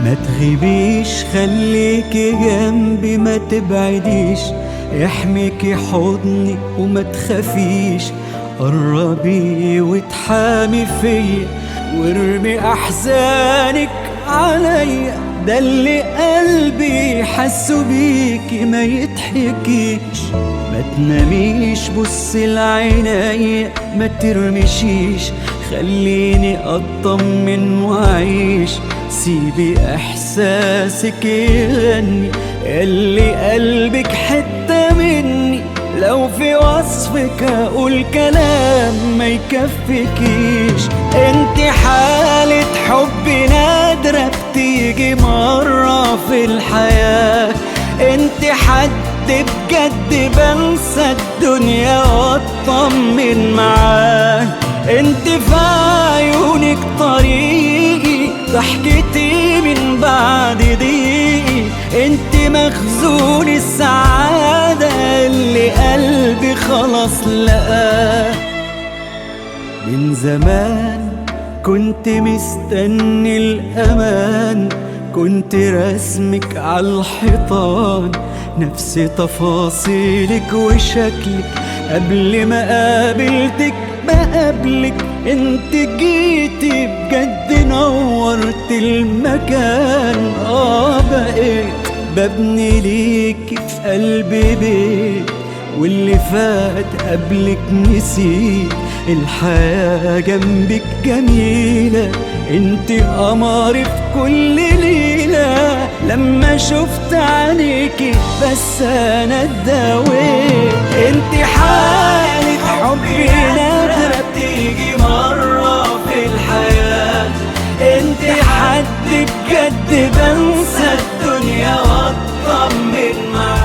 ما تغيبيش خليكي جنبي ما تبعديش، يحميكي حضني وما تخافيش، قربي وتحامي فيا وارمي احزانك عليا، ده اللي قلبي حسه بيكي ما يضحكيش. ما تناميش بصي لعينيا ما ترمشيش، خليني اطمن واعيش، سيبي احساسك يغني اللي قلبك حتة مني، لو في وصفك اقول كلام ما يكفيكيش. انت حالة حب نادرة بتيجي مرة في الحياة، انت حد بجد بنسى الدنيا واطمن معاه، انت في عيونك طريقي ضحكتي من بعد ضيقي، انت مخزون السعادة اللي قلبي خلاص لقاه. من زمان كنت مستني الأمان، كنت رسمك عالحيطان، نفس تفاصيلك وشكلك قبل ما قابلتك بقابلك، انت جيتي بجد نورت المكان. بقيت ببني ليكي في قلبي بيت، واللي فات قبلك نسيت، الحياة جنبك جميلة، انت قمري في كل ليلة، لما شفت عينيكي بس انا اتداويت. انت حالة حبي نادرة بتيجي مرة في الحياة، انت حد بجد بنسى الدنيا واطمن معاه.